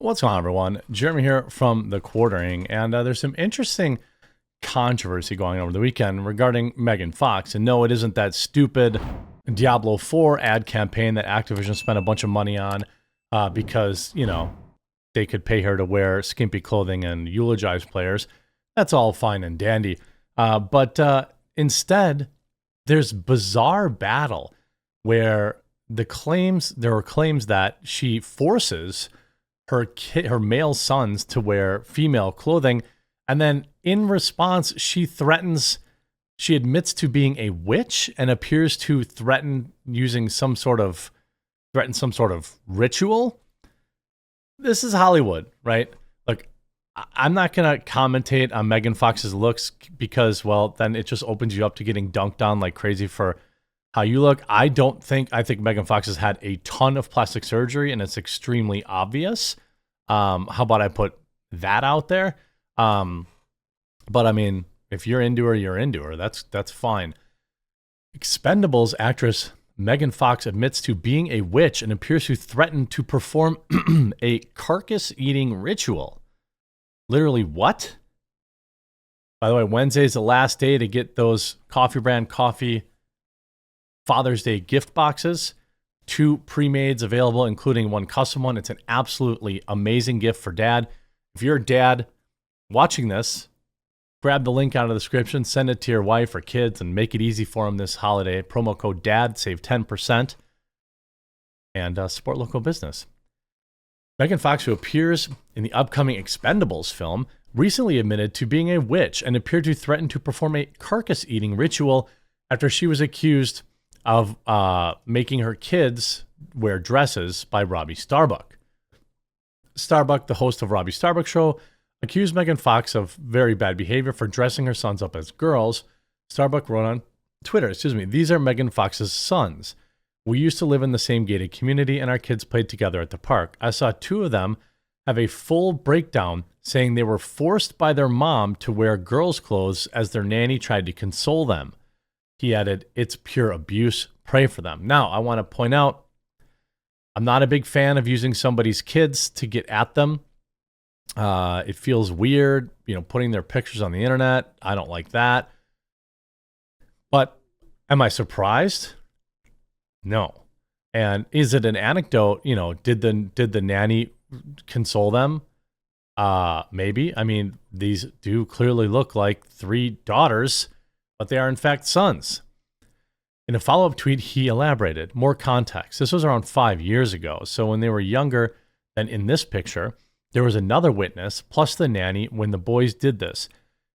What's going on, everyone? Jeremy here from The Quartering, and there's some interesting controversy going on over the weekend regarding Megan Fox. And no, it isn't that stupid Diablo 4 ad campaign that Activision spent a bunch of money on because, they could pay her to wear skimpy clothing and eulogize players. That's all fine and dandy. But instead, there's bizarre battle where there are claims that she forces her male sons to wear female clothing, and then in response she admits to being a witch and appears to threaten some sort of ritual. This is Hollywood, right? Look, I'm not gonna commentate on Megan Fox's looks because, well, then it just opens you up to getting dunked on like crazy for how you look. I think Megan Fox has had a ton of plastic surgery and it's extremely obvious. How about I put that out there? But I mean, if you're into her, you're into her. That's fine. Expendables actress Megan Fox admits to being a witch and appears to threaten to perform a carcass eating ritual. Literally what? By the way, Wednesday is the last day to get those Coffee Brand Coffee Father's Day gift boxes. 2 pre-mades available, including 1 custom one. It's an absolutely amazing gift for dad. If you're a dad watching this, grab the link out of the description, send it to your wife or kids, and make it easy for them this holiday. Promo code DAD, save 10%, and support local business. Megan Fox, who appears in the upcoming Expendables film, recently admitted to being a witch and appeared to threaten to perform a carcass-eating ritual after she was accused of making her kids wear dresses by Robbie Starbuck. Starbuck, the host of Robbie Starbuck Show, accused Megan Fox of very bad behavior for dressing her sons up as girls. Starbuck wrote on Twitter, "These are Megan Fox's sons. We used to live in the same gated community and our kids played together at the park. I saw 2 of them have a full breakdown saying they were forced by their mom to wear girls' clothes as their nanny tried to console them." He added, "It's pure abuse. Pray for them." Now, I want to point out, I'm not a big fan of using somebody's kids to get at them. It feels weird, putting their pictures on the internet. I don't like that. But am I surprised? No. And is it an anecdote? Did the nanny console them? Maybe. I mean, these do clearly look like 3 daughters, but they are in fact sons. In a follow-up tweet, he elaborated more context. This was around 5 years ago. So when they were younger than in this picture, there was another witness plus the nanny when the boys did this.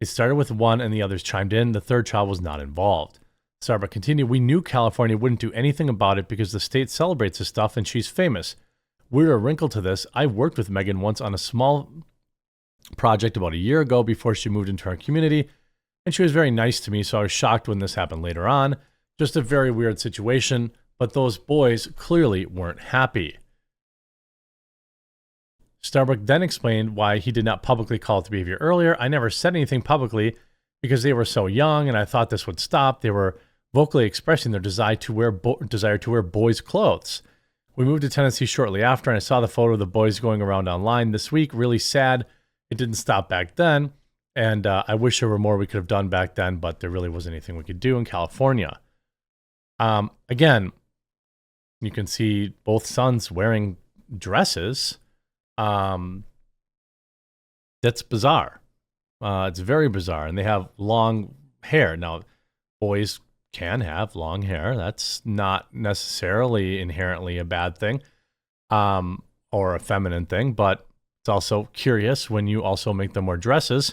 It started with 1 and the others chimed in. The 3rd child was not involved. Starbuck continued, "We knew California wouldn't do anything about it because the state celebrates this stuff and she's famous. We're a wrinkle to this. I worked with Megan once on a small project about a year ago before she moved into our community. And she was very nice to me, so I was shocked when this happened later on. Just a very weird situation, but those boys clearly weren't happy." Starbuck then explained why he did not publicly call it the behavior earlier. "I never said anything publicly because they were so young and I thought this would stop. They were vocally expressing their desire to wear boys' clothes. We moved to Tennessee shortly after and I saw the photo of the boys going around online this week. Really sad. It didn't stop back then. And I wish there were more we could have done back then, but there really wasn't anything we could do in California." Again, you can see both sons wearing dresses. That's bizarre. It's very bizarre. And they have long hair. Now, boys can have long hair. That's not necessarily inherently a bad thing or a feminine thing, but it's also curious when you also make them wear dresses.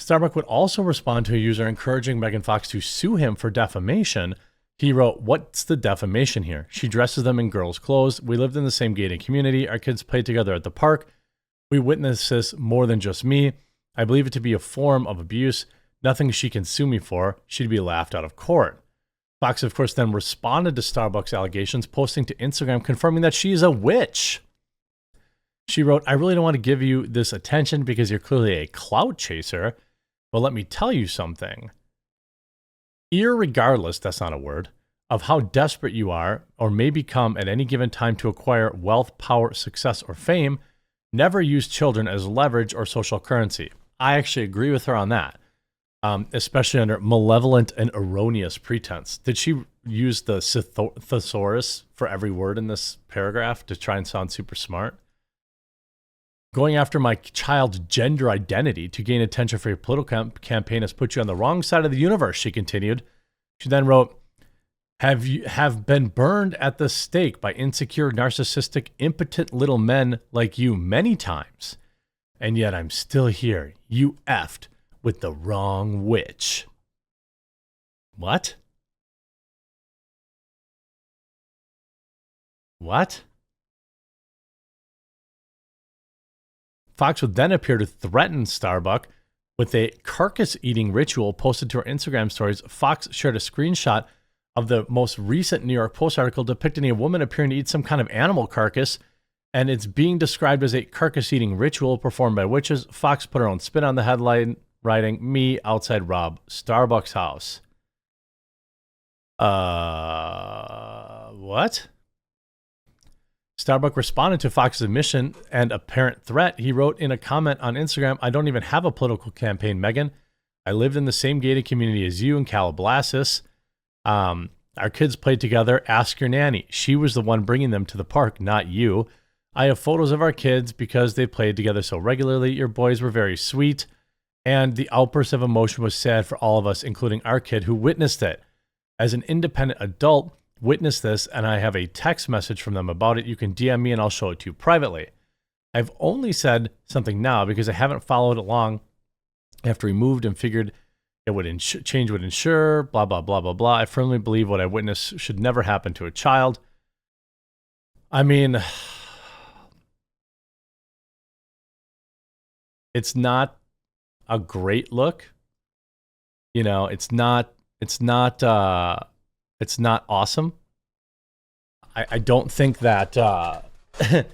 Starbuck would also respond to a user encouraging Megan Fox to sue him for defamation. He wrote, "What's the defamation here? She dresses them in girls' clothes. We lived in the same gated community. Our kids played together at the park. We witnessed this more than just me. I believe it to be a form of abuse. Nothing she can sue me for. She'd be laughed out of court." Fox, of course, then responded to Starbuck's allegations, posting to Instagram confirming that she is a witch. She wrote, "I really don't want to give you this attention because you're clearly a clout chaser. But let me tell you something. Irregardless, that's not a word, of how desperate you are or may become at any given time to acquire wealth, power, success, or fame, never use children as leverage or social currency. I actually agree with her on that, especially under malevolent and erroneous pretense. Did she use the thesaurus for every word in this paragraph to try and sound super smart? Going after my child's gender identity to gain attention for your political campaign has put you on the wrong side of the universe, she continued. She then wrote, have been burned at the stake by insecure, narcissistic, impotent little men like you many times. And yet I'm still here. You effed with the wrong witch. What? What? Fox would then appear to threaten Starbuck with a carcass-eating ritual posted to her Instagram stories. Fox shared a screenshot of the most recent New York Post article depicting a woman appearing to eat some kind of animal carcass, and it's being described as a carcass-eating ritual performed by witches. Fox put her own spin on the headline, writing, "Me outside Rob Starbuck's house." What? Starbuck responded to Fox's admission and apparent threat. He wrote in a comment on Instagram, "I don't even have a political campaign, Megan. I lived in the same gated community as you in Calabasas. Our kids played together. Ask your nanny. She was the one bringing them to the park, not you. I have photos of our kids because they played together so regularly. Your boys were very sweet, and the outburst of emotion was sad for all of us, including our kid who witnessed it. As an independent adult, witnessed this, and I have a text message from them about it. You can DM me and I'll show it to you privately. I've only said something now because I haven't followed along after we moved and figured it would change would ensure, blah, blah, blah, blah, blah. I firmly believe what I witnessed should never happen to a child." I mean, it's not a great look. You know, it's not awesome. I don't think that, I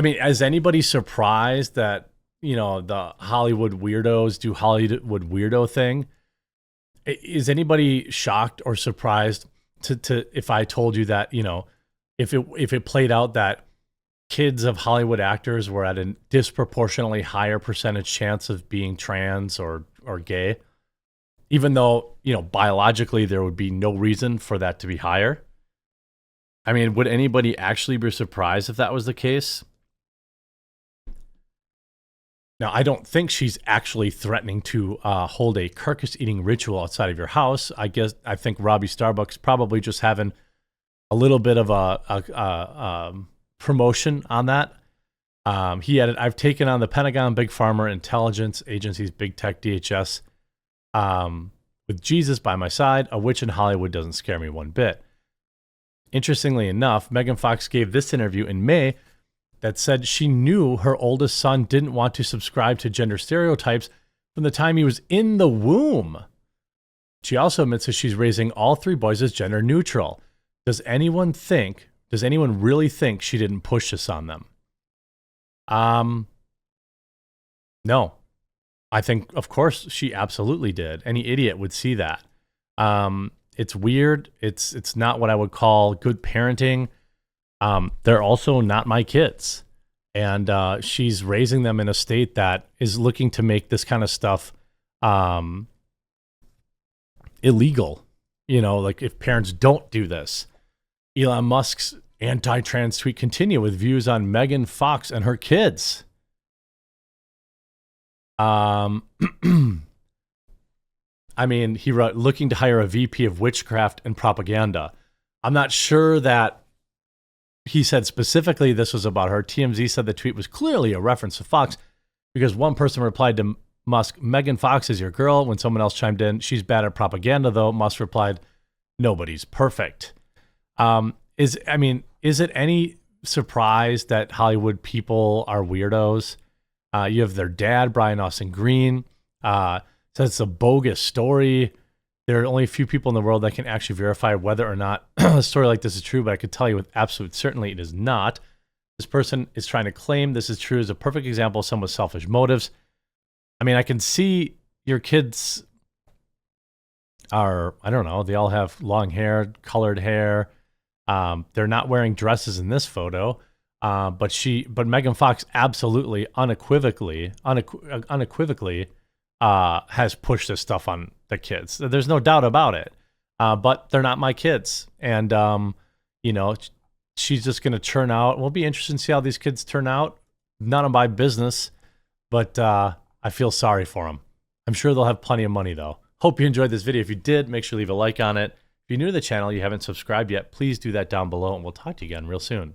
mean, is anybody surprised that, you know, the Hollywood weirdos do Hollywood weirdo thing? Is anybody shocked or surprised to if I told you that, you know, if it played out that kids of Hollywood actors were at a disproportionately higher percentage chance of being trans or gay, even though, you know, biologically there would be no reason for that to be higher? I mean, would anybody actually be surprised if that was the case? Now, I don't think she's actually threatening to hold a carcass-eating ritual outside of your house. I think Robbie Starbuck's probably just having a little bit of a promotion on that. He added, "I've taken on the Pentagon, Big Pharma, intelligence agencies, Big Tech, DHS. With Jesus by my side, a witch in Hollywood doesn't scare me one bit." Interestingly enough, Megan Fox gave this interview in May that said she knew her oldest son didn't want to subscribe to gender stereotypes from the time he was in the womb. She also admits that she's raising all three boys as gender neutral. Does anyone really think she didn't push this on them? No. I think, of course, she absolutely did. Any idiot would see that. It's weird. It's not what I would call good parenting. They're also not my kids. And she's raising them in a state that is looking to make this kind of stuff illegal. You know, like if parents don't do this. Elon Musk's anti-trans tweet continue with views on Megan Fox and her kids. I mean, he wrote, looking to hire a VP of witchcraft and propaganda. I'm not sure that he said specifically this was about her. TMZ said the tweet was clearly a reference to Fox because one person replied to Musk, "Megan Fox is your girl." When someone else chimed in, "She's bad at propaganda, though." Musk replied, "Nobody's perfect." Is it any surprise that Hollywood people are weirdos? You have their dad, Brian Austin Green, says it's a bogus story. There are only a few people in the world that can actually verify whether or not a story like this is true, but I could tell you with absolute certainty it is not. This person is trying to claim this is true as a perfect example of someone with selfish motives. I mean, I can see your kids are, I don't know, they all have long hair, colored hair. They're not wearing dresses in this photo. But Megan Fox absolutely unequivocally has pushed this stuff on the kids. There's no doubt about it. But they're not my kids. And, you know, she's just going to churn out. We'll be interested to see how these kids turn out. None of my business, but I feel sorry for them. I'm sure they'll have plenty of money, though. Hope you enjoyed this video. If you did, make sure to leave a like on it. If you're new to the channel, you haven't subscribed yet, please do that down below, and we'll talk to you again real soon.